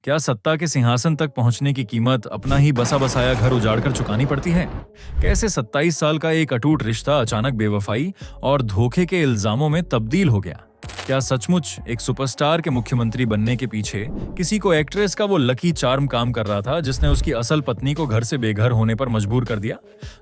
क्या सत्ता के सिंहासन तक पहुंचने की कीमत अपना ही बसा बसाया घर उजाड़कर चुकानी पड़ती है? कैसे 27 साल का एक अटूट रिश्ता अचानक बेवफाई और धोखे के इल्जामों में तब्दील हो गया? क्या सचमुच एक सुपरस्टार के मुख्यमंत्री बनने के पीछे किसी को एक्ट्रेस का वो लकी चार्म काम कर रहा था जिसने उसकी असल पत्नी को घर से बेघर होने पर मजबूर कर दिया?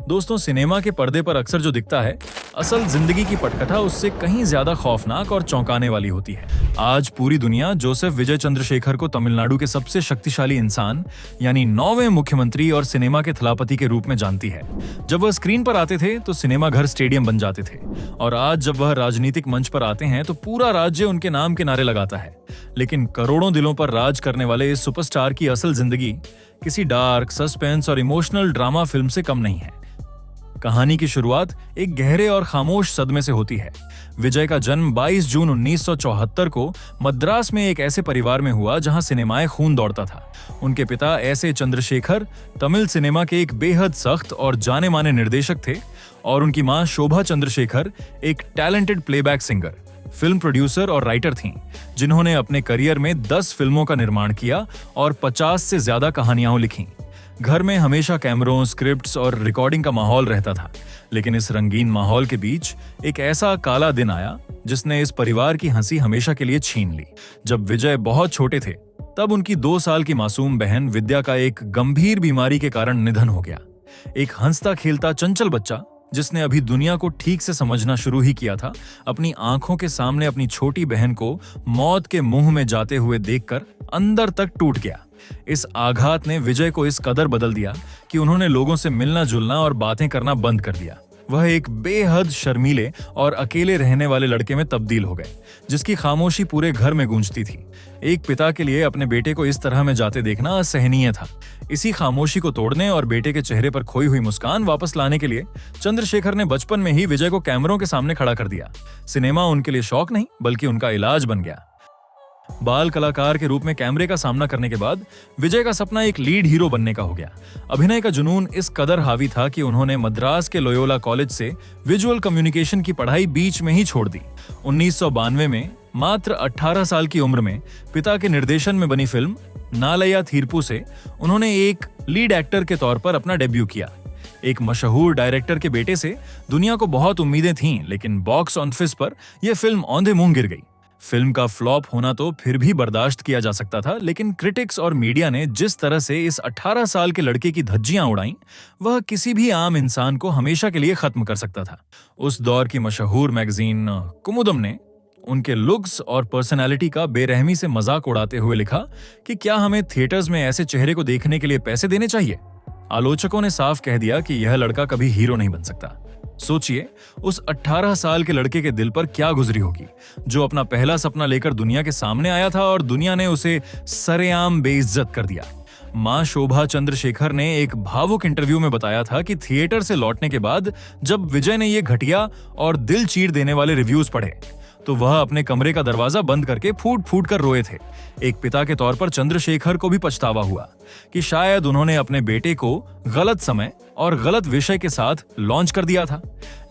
दोस्तों, सिनेमा के पर्दे पर अक्सर जो दिखता है, असल जिंदगी की पटकथा उससे कहीं ज्यादा खौफनाक और चौंकाने वाली होती है। आज पूरी दुनिया जोसेफ विजय चंद्रशेखर को तमिलनाडु के सबसे शक्तिशाली इंसान यानी 9वें मुख्यमंत्री और सिनेमा के थलापति के रूप में जानती है। जब वह स्क्रीन पर आते थे तो सिनेमा घर स्टेडियम बन जाते थे, और आज जब वह राजनीतिक मंच पर आते हैं तो पूरा राज्य उनके नाम के नारे लगाता है। लेकिन करोड़ों दिलों पर राज करने वाले इस सुपरस्टार की असल जिंदगी किसी डार्क, सस्पेंस और इमोशनल ड्रामा फिल्म से कम नहीं है। कहानी की शुरुआत एक गहरे और खामोश सदमे से होती है। विजय का जन्म 22 जून 1974 को मद्रास में एक ऐसे परिवार में हुआ जहां सिनेमाए खून दौड़ता था। उनके पिता ऐसे चंद्रशेखर तमिल सिनेमा के एक बेहद सख्त और जाने माने निर्देशक थे, और उनकी मां शोभा चंद्रशेखर एक talented playback singer, film producer और राइटर थीं, जिन्होंने अपने करियर में 10 फिल्मों का निर्माण किया और 50 से ज्यादा कहानियां लिखीं। घर में हमेशा कैमरों, स्क्रिप्ट्स और रिकॉर्डिंग का माहौल रहता था। लेकिन इस रंगीन माहौल के बीच एक ऐसा काला दिन आया जिसने इस परिवार की हंसी हमेशा के लिए छीन ली। जब विजय बहुत छोटे थे तब उनकी 2 साल की मासूम बहन विद्या का एक गंभीर बीमारी के कारण निधन हो गया। एक हंसता खेलता चंचल बच्चा जिसने अभी दुनिया को ठीक से समझना शुरू ही किया था, अपनी आंखों के सामने अपनी छोटी बहन को मौत के मुंह में जाते हुए देखकर अंदर तक टूट गया। इस आघात ने विजय को इस कदर बदल दिया कि उन्होंने लोगों से मिलना जुलना और बातें करना बंद कर दिया। वह एक बेहद शर्मीले और अकेले रहने वाले लड़के में तब्दील हो गए, जिसकी खामोशी पूरे घर में गूंजती थी। एक पिता के लिए अपने बेटे को इस तरह में जाते देखना असहनीय था। इसी खामोशी को तोड़ने और बेटे के चेहरे पर खोई हुई मुस्कान वापस लाने के लिए चंद्रशेखर ने बचपन में ही विजय को कैमरों के सामने खड़ा कर दिया। सिनेमा उनके लिए शौक नहीं बल्कि उनका इलाज बन गया। बाल कलाकार के रूप में कैमरे का सामना करने के बाद विजय का सपना एक लीड हीरो बनने का हो गया। अभिनय का जुनून इस कदर हावी था कि उन्होंने मद्रास के लोयोला कॉलेज से विजुअल कम्युनिकेशन की पढ़ाई बीच में ही छोड़ दी। 1992 में मात्र 18 साल की उम्र में पिता के निर्देशन में बनी फिल्म नालैया थीरपू से उन्होंने एक लीड एक्टर के तौर पर अपना डेब्यू किया। एक मशहूर डायरेक्टर के बेटे से दुनिया को बहुत उम्मीदें थीं, लेकिन बॉक्स ऑफिस पर यह फिल्म औंधे मुंह गिर गई। फिल्म का फ्लॉप होना तो फिर भी बर्दाश्त किया जा सकता था, लेकिन क्रिटिक्स और मीडिया ने जिस तरह से इस 18 साल के लड़के की धज्जियां उड़ाईं, वह किसी भी आम इंसान को हमेशा के लिए खत्म कर सकता था। उस दौर की मशहूर मैगजीन कुमुदम ने उनके लुक्स और पर्सनैलिटी का बेरहमी से मजाक उड़ाते हुए लिखा कि क्या हमें थिएटर्स में ऐसे चेहरे को देखने के लिए पैसे देने चाहिए? आलोचकों ने साफ कह दिया कि यह लड़का कभी हीरो नहीं बन सकता। सोचिए, उस 18 साल के लड़के के दिल पर क्या गुजरी होगी, जो अपना पहला सपना लेकर दुनिया के सामने आया था और दुनिया ने उसे सरेआम बेइज्जत कर दिया। मां शोभा चंद्रशेखर ने एक भावुक इंटरव्यू में बताया था कि थिएटर से लौटने के बाद जब विजय ने ये घटिया और दिल चीर देने वाले रिव्यूज पढ़े तो वह अपने कमरे का दरवाजा बंद करके फूट फूट कर रोए थे। एक पिता के तौर पर चंद्रशेखर को भी पछतावा हुआ कि शायद उन्होंने अपने बेटे को गलत समय और गलत विषय के साथ लॉन्च कर दिया था।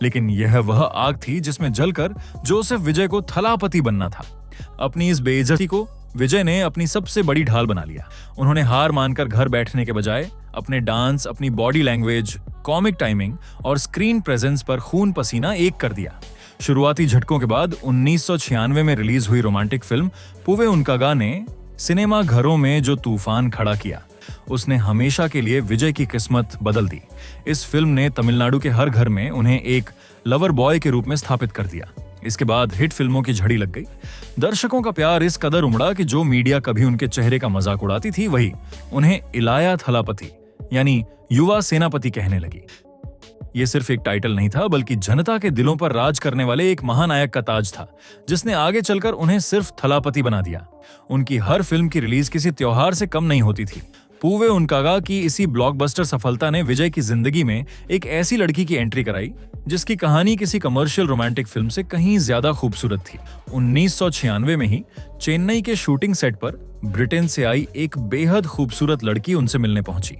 लेकिन यह वह आग थी जिसमें जलकर जोसेफ विजय को थलापति बनना था। अपनी इस बेइज्जती को विजय ने अपनी सबसे बड़ी ढाल बना लिया। उन्होंने हार मानकर घर बैठने के बजाय अपने डांस, अपनी बॉडी लैंग्वेज, कॉमिक टाइमिंग और स्क्रीन प्रेजेंस पर खून पसीना एक कर दिया। शुरुआती झटकों के बाद 1996 में रिलीज हुई रोमांटिक फिल्म पूवे उनकागा ने सिनेमा घरों में जो तूफान खड़ा किया, उसने हमेशा के लिए विजय की किस्मत बदल दी। इस फिल्म ने तमिलनाडु के हर घर में उन्हें एक लवर बॉय के रूप में स्थापित कर दिया। इसके बाद हिट फिल्मों की झड़ी लग गई। दर्शकों का प्यार इस कदर उमड़ा कि जो मीडिया कभी उनके चेहरे का मजाक उड़ाती थी, वही उन्हें इलाया थलापति यानी युवा सेनापति कहने लगी। ये सिर्फ एक टाइटल नहीं था, बल्कि जनता के दिलों पर राज करने वाले एक महानायक का ताज था, जिसने आगे चलकर उन्हें सिर्फ थलापति बना दिया। उनकी हर फिल्म की रिलीज किसी त्योहार से कम नहीं होती थी। पूवे उनकागा की इसी ब्लॉकबस्टर सफलता ने विजय की जिंदगी में एक ऐसी लड़की की एंट्री कराई जिसकी कहानी किसी कमर्शियल रोमांटिक फिल्म से कहीं ज्यादा खूबसूरत थी। 1996 में ही चेन्नई के शूटिंग सेट पर ब्रिटेन से आई एक बेहद खूबसूरत लड़की उनसे मिलने पहुंची।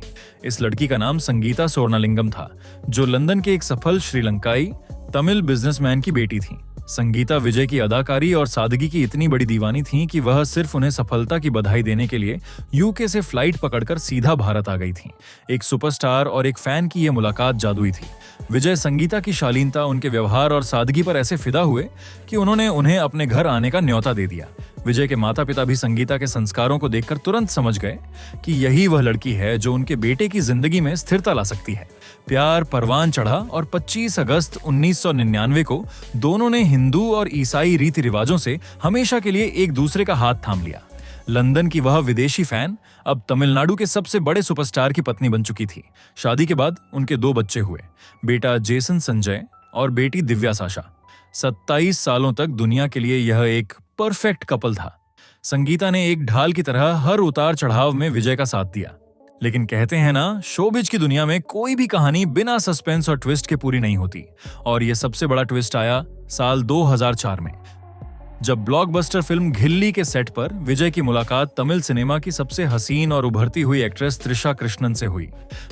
इस लड़की का नाम संगीता सोर्नालिंगम था, जो लंदन के एक सफल श्रीलंकाई तमिल बिजनेसमैन की बेटी थी। संगीता विजय की अदाकारी और सादगी की इतनी बड़ी दीवानी थीं कि वह सिर्फ उन्हें सफलता की बधाई देने के लिए यूके से फ्लाइट पकड़कर सीधा भारत आ गई थीं। एक सुपरस्टार और एक फैन की यह मुलाकात जादुई थी। विजय संगीता की शालीनता, उनके व्यवहार और सादगी पर ऐसे फिदा हुए कि उन्होंने उन्हें अपने घर आने का न्योता दे दिया। विजय के माता पिता भी संगीता के संस्कारों को देखकर तुरंत समझ गए कि यही वह लड़की है जो उनके बेटे की जिंदगी में स्थिरता ला सकती है। प्यार परवान चढ़ा और 25 अगस्त 1999 को दोनों ने हिंदू और ईसाई रीति रिवाजों से हमेशा के लिए एक दूसरे का हाथ थाम लिया। लंदन की वह विदेशी फैन अब तमिलनाडु के सबसे बड़े सुपरस्टार की पत्नी बन चुकी थी। शादी के बाद उनके 2 बच्चे हुए, बेटा जेसन संजय और बेटी दिव्या साशा। 27 सालों तक दुनिया के लिए यह एक परफेक्ट कपल था। संगीता ने एक ढाल की तरह हर उतार चढ़ाव में विजय का साथ दिया। लेकिन कहते हैं ना, शोबिज की दुनिया में कोई भी कहानी बिना सस्पेंस और ट्विस्ट के पूरी नहीं होती। और यह सबसे बड़ा ट्विस्ट आया साल 2004 में, जब ब्लॉकबस्टर फिल्म घिल्ली के सेट पर विजय की मुलाकात तमिल सिनेमा की सबसे हसीन और उभरती हुई एक्ट्रेस त्रिशा कृष्णन से हुई।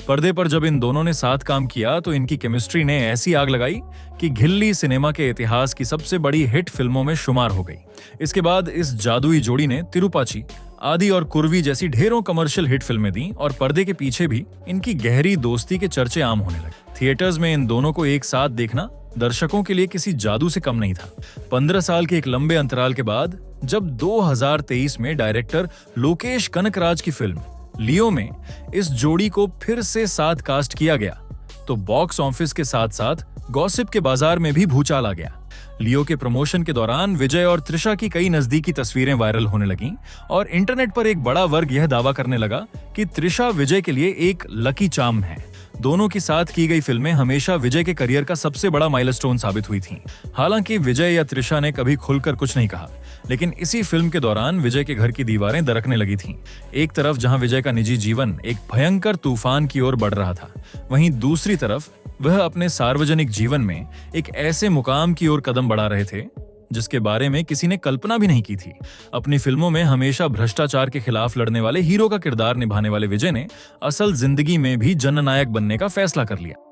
पर्दे पर जब इन दोनों ने साथ काम किया तो इनकी केमिस्ट्री ने ऐसी आग लगाई कि घिल्ली सिनेमा के इतिहास की सबसे बड़ी हिट फिल्मों में शुमार हो गई। इसके बाद इस जादुई जोड़ी ने तिरुपाची, आदि और कुर्वी जैसी ढेरों कमर्शियल हिट फिल्में दी और पर्दे के पीछे भी इनकी गहरी दोस्ती के चर्चे आम होने लगे। थिएटर्स में इन दोनों को एक साथ देखना दर्शकों के लिए किसी जादू से कम नहीं था। 15 साल के एक लंबे अंतराल के बाद जब 2023 में डायरेक्टर लोकेश कनकराज की फिल्म लियो में इस जोड़ी को फिर से साथ कास्ट किया गया तो बॉक्स ऑफिस के साथ साथ गॉसिप के बाजार में भी भूचाल आ गया। लियो के प्रमोशन के दौरान विजय और त्रिशा की कई नजदीकी तस्वीरें वायरल होने लगीं और इंटरनेट पर एक बड़ा वर्ग यह दावा करने लगा कि त्रिशा विजय के लिए एक लकी चार्म है। दोनों की साथ की गई फिल्में हमेशा विजय के करियर का सबसे बड़ा माइलस्टोन साबित हुई थीं। हालांकि विजय या त्रिशा ने कभी खुलकर कुछ नहीं कहा, लेकिन इसी फिल्म के दौरान विजय के घर की दीवारें दरकने लगी थीं। एक तरफ जहां विजय का निजी जीवन एक भयंकर तूफान की ओर बढ़ रहा था, वहीं दूसरी तरफ वह अपने सार्वजनिक जीवन में एक ऐसे मुकाम की ओर कदम बढ़ा रहे थे जिसके बारे में किसी ने कल्पना भी नहीं की थी। अपनी फिल्मों में हमेशा भ्रष्टाचार के खिलाफ लड़ने वाले हीरो का किरदार निभाने वाले विजय ने असल जिंदगी में भी जननायक बनने का फैसला कर लिया।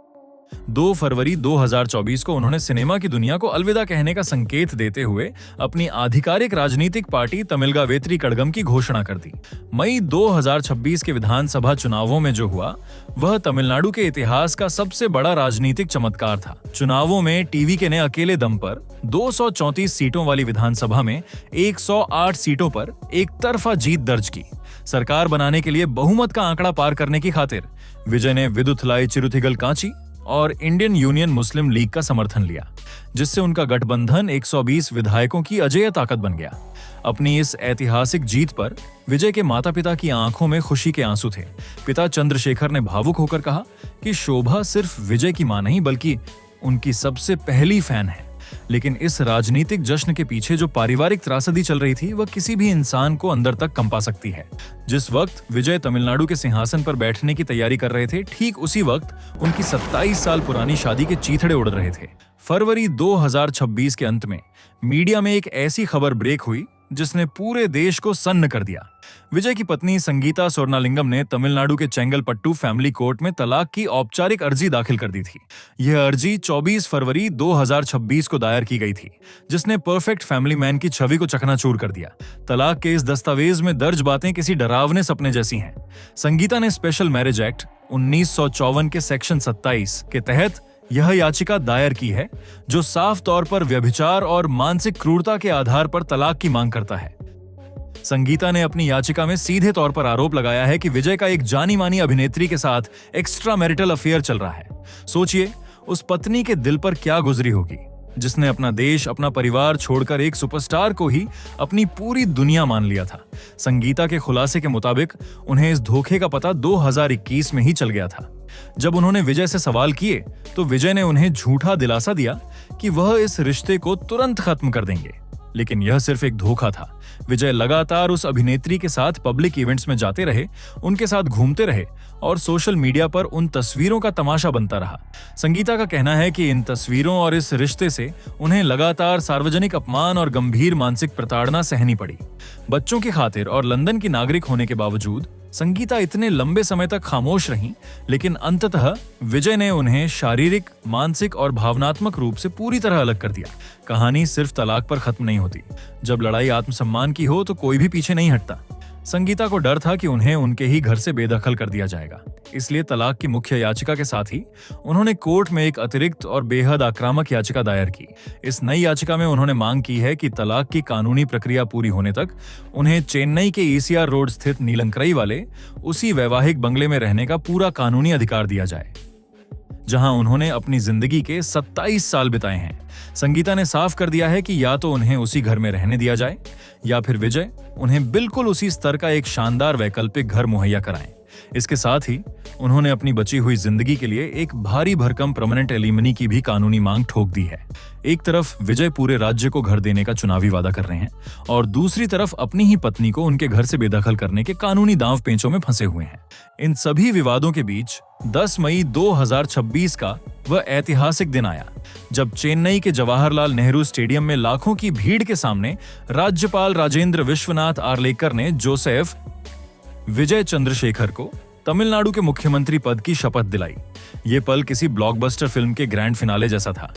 2 फरवरी 2024 को उन्होंने सिनेमा की दुनिया को अलविदा कहने का संकेत देते हुए अपनी आधिकारिक राजनीतिक पार्टी तमिलगा वेत्री कड़गम की घोषणा कर दी। मई 2026 के विधानसभा चुनावों में जो हुआ वह तमिलनाडु के इतिहास का सबसे बड़ा राजनीतिक चमत्कार था। चुनावों में टीवीके ने अकेले दम पर 234 सीटों वाली विधानसभा में 108 सीटों पर एक तरफा जीत दर्ज की। सरकार बनाने के लिए बहुमत का आंकड़ा पार करने की खातिर विजय ने विदुथलाई चिरुथिगल कांची और इंडियन यूनियन मुस्लिम लीग का समर्थन लिया, जिससे उनका गठबंधन 120 विधायकों की अजेय ताकत बन गया। अपनी इस ऐतिहासिक जीत पर विजय के माता-पिता की आंखों में खुशी के आंसू थे। पिता चंद्रशेखर ने भावुक होकर कहा कि शोभा सिर्फ विजय की मां नहीं बल्कि उनकी सबसे पहली फैन है। लेकिन इस राजनीतिक जश्न के पीछे जो पारिवारिक त्रासदी चल रही थी वह किसी भी इंसान को अंदर तक कंपा सकती है। जिस वक्त विजय तमिलनाडु के सिंहासन पर बैठने की तैयारी कर रहे थे, ठीक उसी वक्त उनकी 27 साल पुरानी शादी के चीथड़े उड़ रहे थे। फरवरी 2026 के अंत में मीडिया में एक ऐसी खबर ब्रेक हुई जिसने पूरे देश को सन्न कर दिया। विजय की पत्नी संगीता सोरनालिंगम ने तमिलनाडु के चेंगलपट्टू फैमिली कोर्ट में तलाक की औपचारिक अर्जी दाखिल कर दी थी। यह अर्जी 24 फरवरी 2026 को दायर की गई थी, जिसने परफेक्ट फैमिली मैन की छवि को चकनाचूर कर दिया। तलाक के इस दस्तावेज में दर्ज बातें किसी डरावने सपने जैसी हैं। संगीता ने स्पेशल मैरिज एक्ट 1954 के सेक्शन 27 के तहत यह याचिका दायर की है, जो साफ तौर पर व्यभिचार और मानसिक क्रूरता के आधार पर तलाक की मांग करता है। संगीता ने अपनी याचिका में सीधे तौर पर आरोप लगाया है कि विजय का एक जानी मानी अभिनेत्री के साथ एक्स्ट्रा मैरिटल अफेयर चल रहा है। सोचिए उस पत्नी के दिल पर क्या गुजरी होगी जिसने अपना देश, अपना परिवार छोड़कर एक सुपरस्टार को ही अपनी पूरी दुनिया मान लिया था। संगीता के खुलासे के मुताबिक उन्हें इस धोखे का पता 2021 में ही चल गया था। जब उन्होंने विजय से सवाल किए तो विजय ने उन्हें झूठा दिलासा दिया कि वह इस रिश्ते को तुरंत खत्म कर देंगे, लेकिन यह सिर्फ एक धोखा था। विजय लगातार उस अभिनेत्री के साथ पब्लिक इवेंट्स में जाते रहे, उनके साथ घूमते रहे और सोशल मीडिया पर उन तस्वीरों का तमाशा बनता रहा। संगीता का कहना है कि इन तस्वीरों और इस रिश्ते से उन्हें लगातार सार्वजनिक अपमान और गंभीर मानसिक प्रताड़ना सहनी पड़ी। बच्चों की खातिर और लंदन की नागरिक होने के बावजूद संगीता इतने लंबे समय तक खामोश रहीं, लेकिन अंततः विजय ने उन्हें शारीरिक, मानसिक और भावनात्मक रूप से पूरी तरह अलग कर दिया। कहानी सिर्फ तलाक पर खत्म नहीं होती। जब लड़ाई आत्मसम्मान की हो तो कोई भी पीछे नहीं हटता। संगीता को डर था कि उन्हें उनके ही घर से बेदखल कर दिया जाएगा, इसलिए तलाक की मुख्य याचिका के साथ ही उन्होंने कोर्ट में एक अतिरिक्त और बेहद आक्रामक याचिका दायर की। इस नई याचिका में उन्होंने मांग की है कि तलाक की कानूनी प्रक्रिया पूरी होने तक उन्हें चेन्नई के ईसीआर रोड स्थित नीलंकरई वाले उसी वैवाहिक बंगले में रहने का पूरा कानूनी अधिकार दिया जाए जहां उन्होंने अपनी जिंदगी के 27 साल बिताए हैं। संगीता ने साफ कर दिया है कि या तो उन्हें उसी घर में रहने दिया जाए या फिर विजय उन्हें बिल्कुल उसी स्तर का एक शानदार वैकल्पिक घर मुहैया कराएं। इसके साथ ही उन्होंने अपनी बची हुई जिंदगी के लिए एक भारी भरकम परमानेंट एलिमनी की भी कानूनी मांग ठोक दी है। एक तरफ विजय पूरे राज्य को घर देने का चुनावी वादा कर रहे हैं और दूसरी तरफ अपनी ही पत्नी को उनके घर से बेदखल करने के कानूनी दांव पेंचों में फंसे हुए हैं। इन सभी विवादों के बीच 10 मई 2026 का वह ऐतिहासिक दिन आया जब चेन्नई के जवाहरलाल नेहरू स्टेडियम में लाखों की भीड़ के सामने राज्यपाल राजेंद्र विश्वनाथ आर्लेकर ने जोसेफ विजय चंद्रशेखर को तमिलनाडु के मुख्यमंत्री पद की शपथ दिलाई। ये पल किसी ब्लॉकबस्टर फिल्म के ग्रैंड फिनाले जैसा था,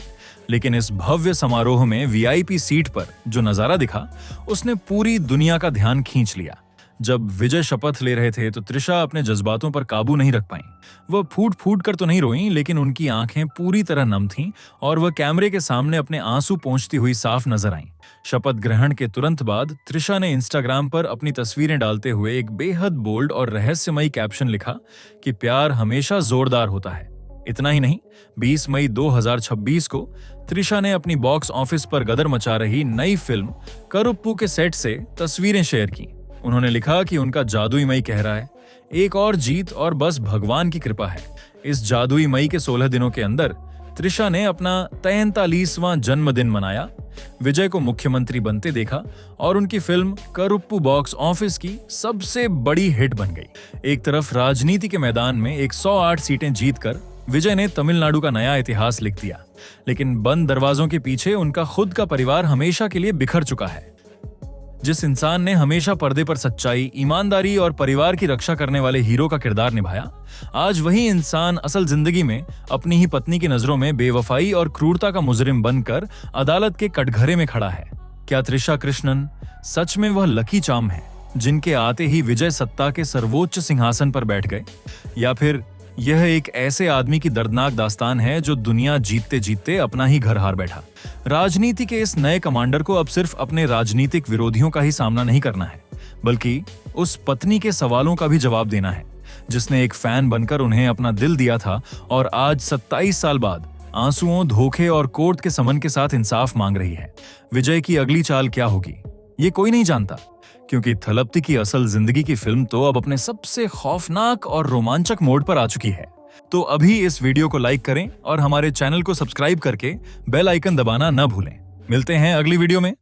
लेकिन इस भव्य समारोह में वीआईपी सीट पर जो नजारा दिखा उसने पूरी दुनिया का ध्यान खींच लिया। जब विजय शपथ ले रहे थे तो त्रिशा अपने जज्बातों पर काबू नहीं रख पाईं। वह फूट फूट कर तो नहीं रोईं, लेकिन उनकी आंखें पूरी तरह नम थीं और वह कैमरे के सामने अपने आंसू पोंछती हुई साफ नजर आईं। शपथ ग्रहण के तुरंत बाद त्रिशा ने इंस्टाग्राम पर अपनी तस्वीरें डालते हुए एक बेहद बोल्ड और रहस्यमयी कैप्शन लिखा कि प्यार हमेशा जोरदार होता है। इतना ही नहीं, 20 मई 2026 को त्रिशा ने अपनी बॉक्स ऑफिस पर गदर मचा रही नई फिल्म करुप्पू के सेट से तस्वीरें शेयर की। उन्होंने लिखा कि उनका जादुई मई कह रहा है, एक और जीत और बस भगवान की कृपा है। इस जादुई मई के 16 दिनों के अंदर त्रिशा ने अपना 43वां जन्मदिन मनाया, विजय को मुख्यमंत्री बनते देखा और उनकी फिल्म करुप्पू बॉक्स ऑफिस की सबसे बड़ी हिट बन गई। एक तरफ राजनीति के मैदान में 108 सीटें जीतकर विजय ने तमिलनाडु का नया इतिहास लिख दिया, लेकिन बंद दरवाजों के पीछे उनका खुद का परिवार हमेशा के लिए बिखर चुका है। जिस इंसान ने हमेशा पर्दे पर सच्चाई, ईमानदारी और परिवार की रक्षा करने वाले हीरो का किरदार निभाया, आज वही इंसान असल जिंदगी में अपनी ही पत्नी की नजरों में बेवफाई और क्रूरता का मुजरिम बनकर अदालत के कटघरे में खड़ा है। क्या त्रिशा कृष्णन सच में वह लकी चार्म है जिनके आते ही विजय सत्ता के सर्वोच्च सिंहासन पर बैठ गए, या फिर यह एक ऐसे आदमी की दर्दनाक दास्तान है जो दुनिया जीतते जीतते अपना ही घर हार बैठा? राजनीति के इस नए कमांडर को अब सिर्फ अपने राजनीतिक विरोधियों का ही सामना नहीं करना है, बल्कि उस पत्नी के सवालों का भी जवाब देना है जिसने एक फैन बनकर उन्हें अपना दिल दिया था और आज 27 साल बाद आंसुओं, धोखे और कोर्ट के समन के साथ इंसाफ मांग रही है। विजय की अगली चाल क्या होगी ये कोई नहीं जानता, क्योंकि थलपति की असल जिंदगी की फिल्म तो अब अपने सबसे खौफनाक और रोमांचक मोड पर आ चुकी है। तो अभी इस वीडियो को लाइक करें और हमारे चैनल को सब्सक्राइब करके बेल आइकन दबाना न भूलें। मिलते हैं अगली वीडियो में।